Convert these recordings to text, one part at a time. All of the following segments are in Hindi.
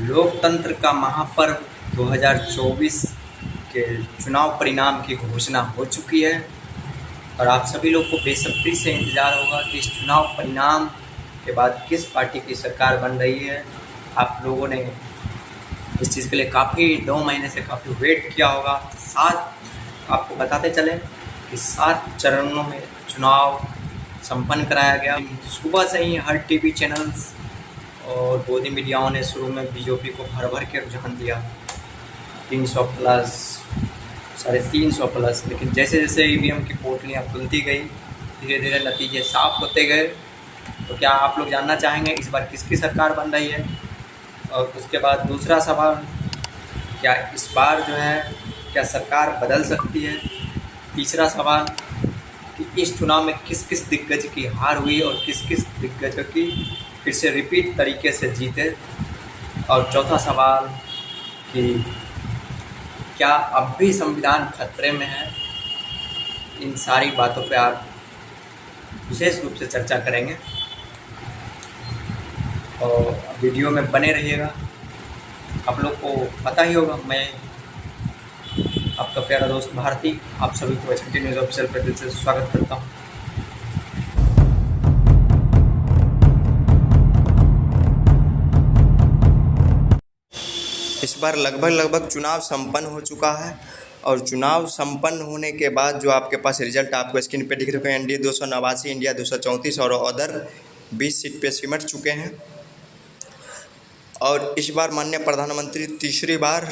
लोकतंत्र का महापर्व 2024 के चुनाव परिणाम की घोषणा हो चुकी है और आप सभी लोग को बेसब्री से इंतज़ार होगा कि इस चुनाव परिणाम के बाद किस पार्टी की सरकार बन रही है। आप लोगों ने इस चीज़ के लिए काफ़ी 2 महीने से काफ़ी वेट किया होगा। आपको बताते चलें कि 7 चरणों में चुनाव संपन्न कराया गया। सुबह से ही हर टीवी चैनल्स और गोदी मीडियाओं ने शुरू में बीजेपी को भर के रुझान दिया, 300 प्लस, 350 प्लस। लेकिन जैसे जैसे ईवीएम की पोटलियाँ खुलती गई, धीरे धीरे नतीजे साफ होते गए। तो क्या आप लोग जानना चाहेंगे इस बार किसकी सरकार बन रही है? और उसके बाद दूसरा सवाल, क्या इस बार जो है क्या सरकार बदल सकती है? तीसरा सवाल कि इस चुनाव में किस किस दिग्गज की हार हुई और किस किस दिग्गज की फिर से रिपीट तरीके से जीते। और चौथा सवाल कि क्या अब भी संविधान खतरे में है? इन सारी बातों पे आप विशेष रूप से चर्चा करेंगे और वीडियो में बने रहिएगा। आप लोग को पता ही होगा, मैं आपका प्यारा दोस्त भारती आप सभी को HMT न्यूज़ ऑफिशियल पर दिल से स्वागत करता हूँ। इस बार लगभग चुनाव संपन्न हो चुका है और चुनाव संपन्न होने के बाद जो आपके पास रिजल्ट आपको स्क्रीन पे दिख रहे हैं, NDA 289, इंडिया 234 और अदर 20 सीट पे सिमट चुके हैं। और इस बार माननीय प्रधानमंत्री तीसरी बार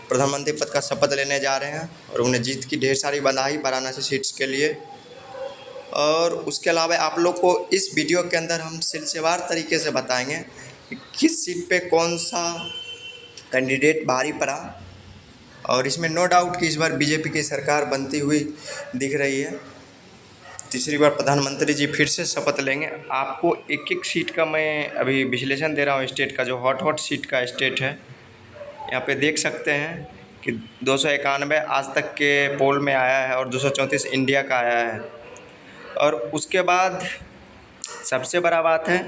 प्रधानमंत्री पद का शपथ लेने जा रहे हैं और उन्हें जीत की ढेर सारी बधाई वाराणसी सीट्स के लिए। और उसके अलावा आप लोग को इस वीडियो के अंदर हम सिलसिलेवार तरीके से बताएंगे कि किस सीट पे कौन सा कैंडिडेट भारी पड़ा। और इसमें नो डाउट कि इस बार बीजेपी की सरकार बनती हुई दिख रही है। तीसरी बार प्रधानमंत्री जी फिर से शपथ लेंगे। आपको एक एक सीट का मैं अभी विश्लेषण दे रहा हूँ, स्टेट का जो हॉट सीट का स्टेट है। यहाँ पे देख सकते हैं कि 291 आज तक के पोल में आया है और 234 इंडिया का आया है। और उसके बाद सबसे बड़ा बात है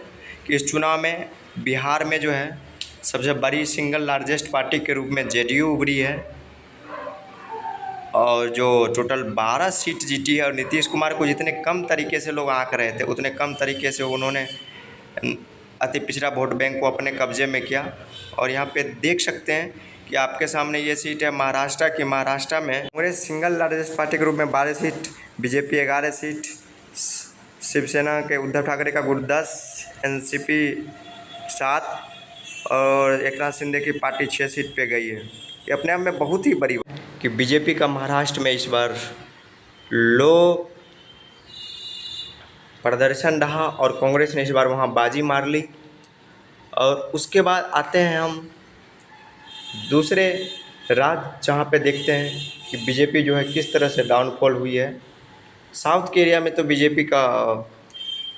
कि इस चुनाव में बिहार में जो है सबसे बड़ी सिंगल लार्जेस्ट पार्टी के रूप में JDU उभरी है और जो टोटल 12 सीट जीती है। और नीतीश कुमार को जितने कम तरीके से लोग आंक रहे थे उतने कम तरीके से उन्होंने अति पिछड़ा वोट बैंक को अपने कब्जे में किया। और यहाँ पे देख सकते हैं कि आपके सामने ये सीट है महाराष्ट्र की। महाराष्ट्र में कांग्रेस सिंगल लार्जेस्ट पार्टी के रूप में 12 सीट, बीजेपी 11 सीट, शिवसेना के उद्धव ठाकरे का गुट 10, NCP 7 और एकनाथ शिंदे की पार्टी 6 सीट पे गई है। ये अपने आप में बहुत ही बड़ी कि बीजेपी का महाराष्ट्र में इस बार लो प्रदर्शन रहा और कांग्रेस ने इस बार वहाँ बाजी मार ली। और उसके बाद आते हैं हम दूसरे राज्य जहाँ पे देखते हैं कि बीजेपी जो है किस तरह से डाउनफॉल हुई है। साउथ के एरिया में तो बीजेपी का,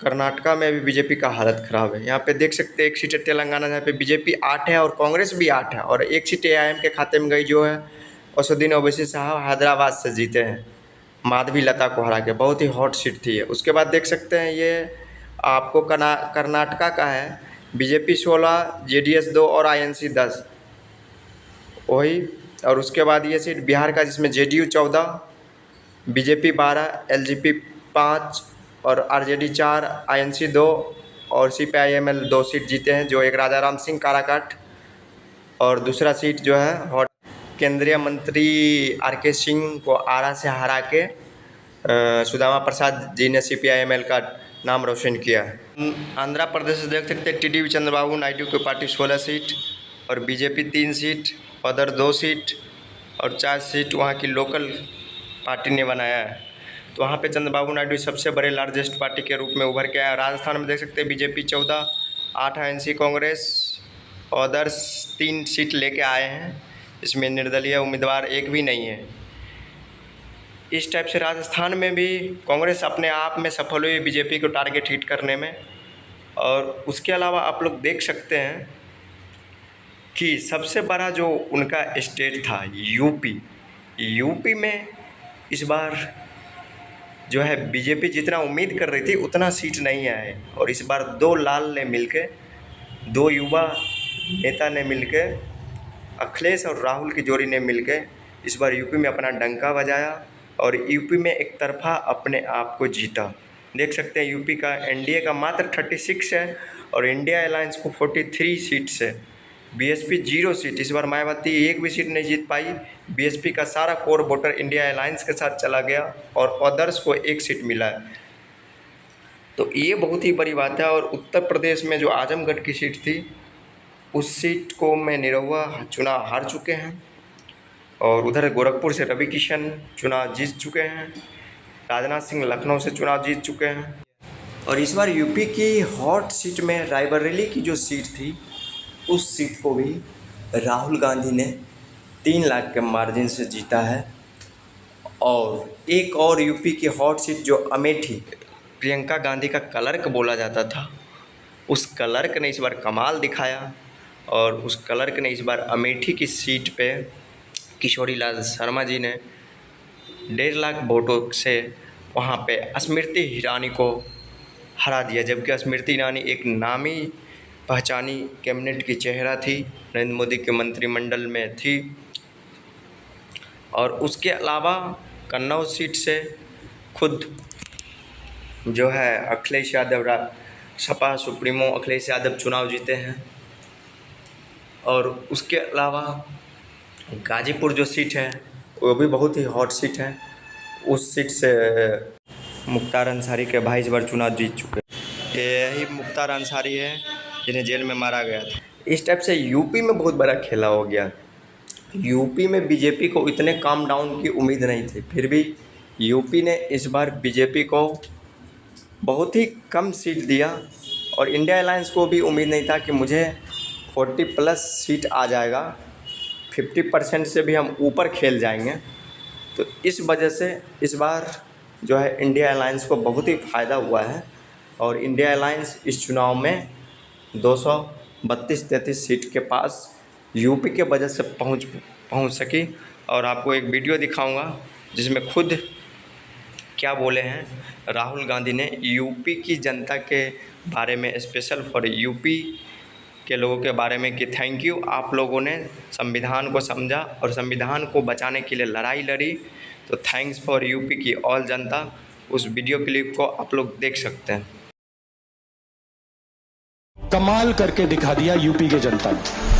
कर्नाटका में भी बीजेपी का हालत ख़राब है। यहाँ पे देख सकते हैं एक सीट है तेलंगाना जहाँ पे बीजेपी 8 है और कांग्रेस भी 8 है और एक सीट AIM के खाते में गई जो है असुद्दीन ओवैसी साहब हैदराबाद से जीते हैं माधवी लता को हरा के। बहुत ही हॉट सीट थी। उसके बाद देख सकते हैं ये आपको कर्नाटका का है, बीजेपी 16, JDS 2 और INC 10 वही। और उसके बाद ये सीट बिहार का जिसमें JDU 14, बीजेपी 12, LJP 5 और RJD 4, INC 2 और CPIML 2 सीट जीते हैं, जो एक राजा राम सिंह काराकाट और दूसरा सीट जो है हॉट केंद्रीय मंत्री RK सिंह को आरा से हरा के सुदामा प्रसाद जी ने CPIML का नाम रोशन किया है। आंध्र प्रदेश से देख सकते हैं TDP चंद्रबाबू नायडू की पार्टी 16 सीट और बीजेपी 3 सीट, अदर 2 सीट और 4 सीट वहाँ की लोकल पार्टी ने बनाया है। तो वहाँ पे चंद्रबाबू नायडू सबसे बड़े लार्जेस्ट पार्टी के रूप में उभर के आया। राजस्थान में देख सकते हैं BJP 14, 8 INC Congress, others 3 seat लेके आए हैं। इसमें निर्दलीय उम्मीदवार एक भी नहीं है। इस टाइप से राजस्थान में भी कांग्रेस अपने आप में सफल हुई बीजेपी को टारगेट हिट करने में। और उसके अलावा आप लोग देख सकते हैं कि सबसे बड़ा जो उनका स्टेट था यूपी में इस बार जो है बीजेपी जितना उम्मीद कर रही थी उतना सीट नहीं आए। और इस बार 2 लाल ने मिलके, 2 युवा नेता ने मिलकर, अखिलेश और राहुल की जोड़ी ने मिलकर इस बार यूपी में अपना डंका बजाया और यूपी में एक तरफा अपने आप को जीता। देख सकते हैं यूपी का एनडीए का मात्र 36 है और इंडिया अलायंस को 43 सीट्स है। बीएसपी 0 सीट, इस बार मायावती एक भी सीट नहीं जीत पाई। बीएसपी का सारा कोर वोटर इंडिया अलायंस के साथ चला गया और अदर्स को 1 सीट मिला है। तो ये बहुत ही बड़ी बात है। और उत्तर प्रदेश में जो आजमगढ़ की सीट थी, उस सीट को में निरहुआ चुनाव हार चुके हैं और उधर गोरखपुर से रवि किशन चुनाव जीत चुके हैं। राजनाथ सिंह लखनऊ से चुनाव जीत चुके हैं। और इस बार यूपी की हॉट सीट में रायबरेली की जो सीट थी, उस सीट को भी राहुल गांधी ने 3 लाख के मार्जिन से जीता है। और एक और यूपी की हॉट सीट जो अमेठी, प्रियंका गांधी का क्लर्क बोला जाता था, उस क्लर्क ने इस बार कमाल दिखाया और उस क्लर्क ने इस बार अमेठी की सीट पे किशोरी लाल शर्मा जी ने 1.5 लाख वोटों से वहाँ पे स्मृति ईरानी को हरा दिया। जबकि स्मृति ईरानी एक नामी पहचानी कैबिनेट की चेहरा थी, नरेंद्र मोदी के मंत्रिमंडल में थी। और उसके अलावा कन्नौज सीट से खुद जो है अखिलेश यादव, सपा सुप्रीमो अखिलेश यादव चुनाव जीते हैं। और उसके अलावा गाजीपुर जो सीट है वो भी बहुत ही हॉट सीट है। उस सीट से मुख्तार अंसारी के भाई इस बार चुनाव जीत चुके हैं। यही मुख्तार अंसारी है जिन्हें जेल में मारा गया था। इस टाइप से यूपी में बहुत बड़ा खेला हो गया। यूपी में बीजेपी को इतने काम डाउन की उम्मीद नहीं थी, फिर भी यूपी ने इस बार बीजेपी को बहुत ही कम सीट दिया। और इंडिया अलायंस को भी उम्मीद नहीं था कि मुझे 40+ सीट आ जाएगा, 50% से भी हम ऊपर खेल जाएंगे। तो इस वजह से इस बार जो है इंडिया अलायंस को बहुत ही फ़ायदा हुआ है और इंडिया अलायंस इस चुनाव में 232-33 सीट के पास यूपी के वजह से पहुंच सकी। और आपको एक वीडियो दिखाऊंगा जिसमें खुद क्या बोले हैं राहुल गांधी ने यूपी की जनता के बारे में, स्पेशल फॉर यूपी के लोगों के बारे में कि थैंक यू, आप लोगों ने संविधान को समझा और संविधान को बचाने के लिए लड़ाई लड़ी। तो थैंक्स फॉर यूपी की ऑल जनता। उस वीडियो क्लिप को आप लोग देख सकते हैं। कमाल करके दिखा दिया यूपी के जनता ने।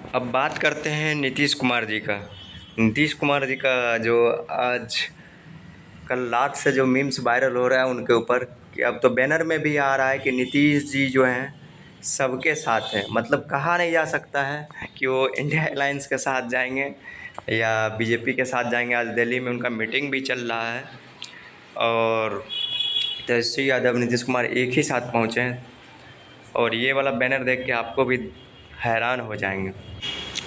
अब बात करते हैं नीतीश कुमार जी का। नीतीश कुमार जी का जो आज कल रात से जो मीम्स वायरल हो रहा है उनके ऊपर, कि अब तो बैनर में भी आ रहा है कि नीतीश जी जो हैं सबके साथ हैं। मतलब कहा नहीं जा सकता है कि वो इंडिया अलायंस के साथ जाएंगे या बीजेपी के साथ जाएंगे। आज दिल्ली में उनका मीटिंग भी चल रहा है और तेजस्वी यादव, नीतीश कुमार एक ही साथ पहुँचे हैं। और ये वाला बैनर देख के आपको भी हैरान हो जाएंगे।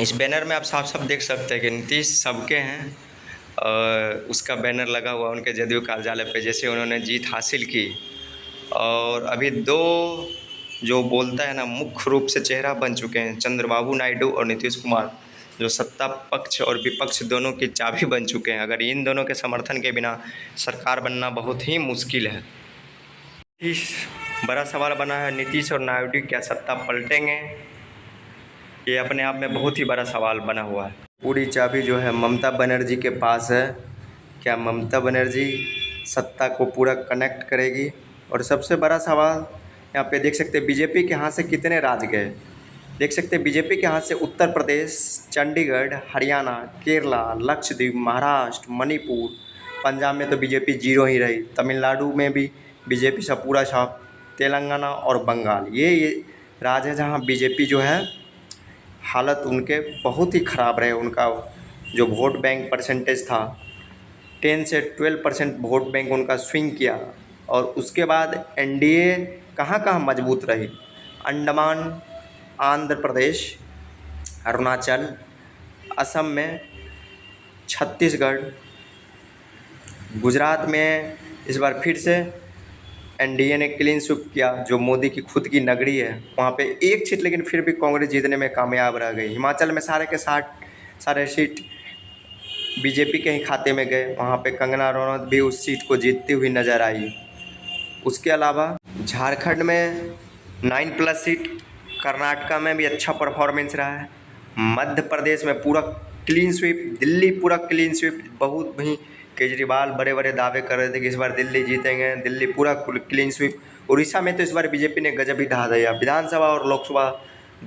इस बैनर में आप साफ साफ देख सकते हैं कि नीतीश सबके हैं और उसका बैनर लगा हुआ उनके जदयू कार्यालय पे, जैसे उन्होंने जीत हासिल की। और अभी 2 जो बोलता है ना मुख्य रूप से चेहरा बन चुके हैं, चंद्रबाबू नायडू और नीतीश कुमार, जो सत्ता पक्ष और विपक्ष दोनों की चाबी बन चुके हैं। अगर इन दोनों के समर्थन के बिना सरकार बनना बहुत ही मुश्किल है। इस बड़ा सवाल बना है, नीतीश और नायडू क्या सत्ता पलटेंगे? ये अपने आप में बहुत ही बड़ा सवाल बना हुआ है। पूरी चाबी जो है ममता बनर्जी के पास है। क्या ममता बनर्जी सत्ता को पूरा कनेक्ट करेगी? और सबसे बड़ा सवाल यहाँ पे देख सकते हैं बीजेपी के हाथ से कितने राज गए। देख सकते हैं बीजेपी के हाथ से उत्तर प्रदेश, चंडीगढ़, हरियाणा, केरला, लक्षद्वीप, महाराष्ट्र, मणिपुर, पंजाब में तो बीजेपी 0 ही रही, तमिलनाडु में भी बीजेपी से पूरा छाप, तेलंगाना और बंगाल, ये राज्य है जहाँ बीजेपी जो है हालत उनके बहुत ही ख़राब रहे। उनका जो वोट बैंक परसेंटेज था 10 से 12% वोट बैंक उनका स्विंग किया। और उसके बाद एनडीए कहाँ मजबूत रही? अंडमान, आंध्र प्रदेश, अरुणाचल, असम में, छत्तीसगढ़, गुजरात में इस बार फिर से एनडीए ने क्लीन स्वीप किया, जो मोदी की खुद की नगरी है वहाँ पे एक सीट, लेकिन फिर भी कांग्रेस जीतने में कामयाब रह गई। हिमाचल में सारे के सारे सीट बीजेपी के ही खाते में गए। वहाँ पे कंगना रनौत भी उस सीट को जीतती हुई नज़र आई। उसके अलावा झारखंड में 9+ सीट, कर्नाटका में भी अच्छा परफॉर्मेंस रहा है, मध्य प्रदेश में पूरा क्लीन स्वीप, दिल्ली पूरा क्लीन स्वीप। बहुत भी केजरीवाल बड़े बड़े दावे कर रहे थे कि इस बार दिल्ली जीतेंगे, दिल्ली पूरा क्लीन स्वीप। उड़ीसा में तो इस बार बीजेपी ने गजब ही ढा दिया, विधानसभा और लोकसभा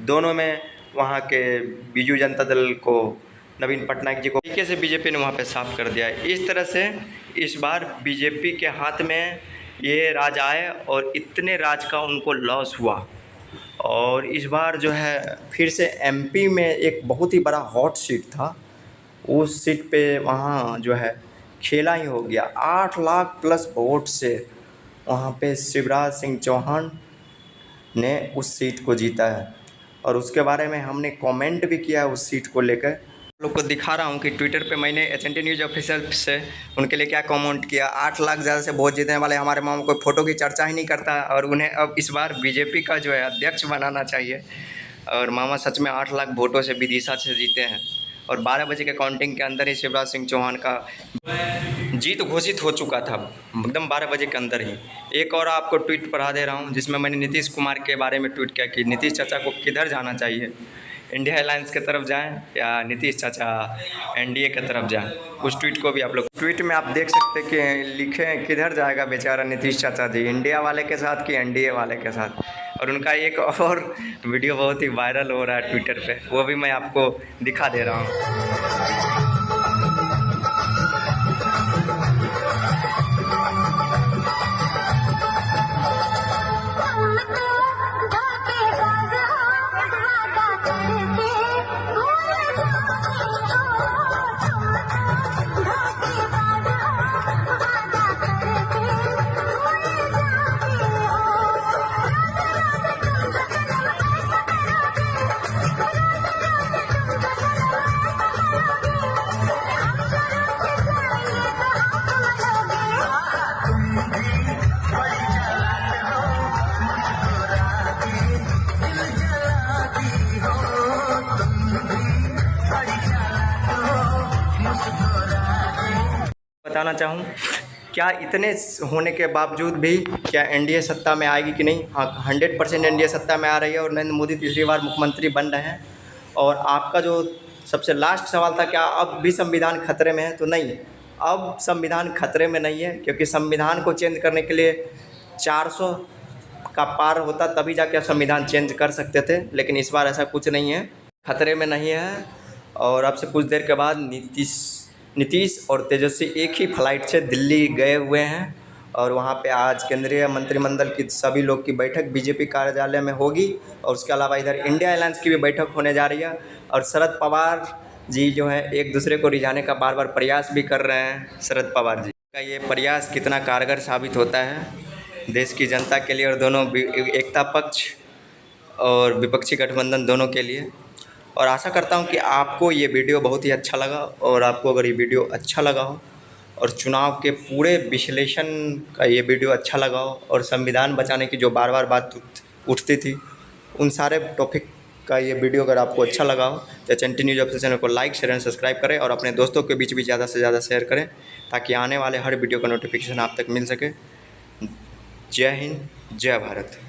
दोनों में वहाँ के बीजू जनता दल को, नवीन पटनायक जी को तरीके से बीजेपी ने वहाँ पे साफ कर दिया। इस तरह से इस बार बीजेपी के हाथ में ये राज आए और इतने राज का उनको लॉस हुआ। और इस बार जो है फिर से एमपी में एक बहुत ही बड़ा हॉट सीट था, उस सीट पे वहाँ जो है खेला ही हो गया। 8 लाख प्लस वोट से वहाँ पे शिवराज सिंह चौहान ने उस सीट को जीता है। और उसके बारे में हमने कमेंट भी किया है उस सीट को लेकर। लोग को दिखा रहा हूँ कि ट्विटर पे मैंने एच&टी न्यूज़ ऑफिशियल से उनके लिए क्या कमेंट किया। 8 लाख ज़्यादा से वोट जीतने वाले हमारे मामा कोई फ़ोटो की चर्चा ही नहीं करता, और उन्हें अब इस बार बीजेपी का जो है अध्यक्ष बनाना चाहिए। और मामा सच में 8 लाख वोटों से विदिशा से जीते हैं, और 12 बजे के काउंटिंग के अंदर ही शिवराज सिंह चौहान का जीत घोषित हो चुका था, एकदम 12 बजे के अंदर ही। एक और आपको ट्वीट पढ़ा दे रहा हूँ, जिसमें मैंने नीतीश कुमार के बारे में ट्वीट किया कि नीतीश चाचा को किधर जाना चाहिए, इंडिया अलायंस की तरफ जाएं या नीतीश चाचा एनडीए की तरफ जाएं। उस ट्वीट को भी आप लोग ट्वीट में आप देख सकते हैं कि लिखे हैं किधर जाएगा बेचारा नीतीश चाचा जी, इंडिया वाले के साथ कि एनडीए वाले के साथ। और उनका एक और वीडियो बहुत ही वायरल हो रहा है ट्विटर पे, वो भी मैं आपको दिखा दे रहा हूँ। बताना चाहूँ, क्या इतने होने के बावजूद भी क्या एनडीए सत्ता में आएगी कि नहीं? हाँ, 100% एनडीए सत्ता में आ रही है और नरेंद्र मोदी तीसरी बार मुख्यमंत्री बन रहे हैं। और आपका जो सबसे लास्ट सवाल था, क्या अब भी संविधान खतरे में है? तो नहीं, अब संविधान खतरे में नहीं है, क्योंकि संविधान को चेंज करने के लिए 400 का पार होता तभी जाके संविधान चेंज कर सकते थे, लेकिन इस बार ऐसा कुछ नहीं है, खतरे में नहीं है। और अब से कुछ देर के बाद नीतीश और तेजस्वी एक ही फ्लाइट से दिल्ली गए हुए हैं, और वहाँ पे आज केंद्रीय मंत्रिमंडल की सभी लोग की बैठक बीजेपी कार्यालय में होगी। और उसके अलावा इधर इंडिया अलायंस की भी बैठक होने जा रही है। और शरद पवार जी जो है एक दूसरे को रिझाने का बार बार प्रयास भी कर रहे हैं। शरद पवार जी का ये प्रयास कितना कारगर साबित होता है देश की जनता के लिए, और दोनों एकता पक्ष और विपक्षी गठबंधन दोनों के लिए। और आशा करता हूं कि आपको ये वीडियो बहुत ही अच्छा लगा, और आपको अगर ये वीडियो अच्छा लगा हो और चुनाव के पूरे विश्लेषण का ये वीडियो अच्छा लगा हो, और संविधान बचाने की जो बार बार बात उठती थी, उन सारे टॉपिक का ये वीडियो अगर आपको अच्छा लगा हो तो एच&टी न्यूज़ ऑफिशियल चैनल को लाइक, शेयर एंड सब्सक्राइब करें, और अपने दोस्तों के बीच भी ज़्यादा से ज़्यादा शेयर करें, ताकि आने वाले हर वीडियो का नोटिफिकेशन आप तक मिल सके। जय हिंद, जय भारत।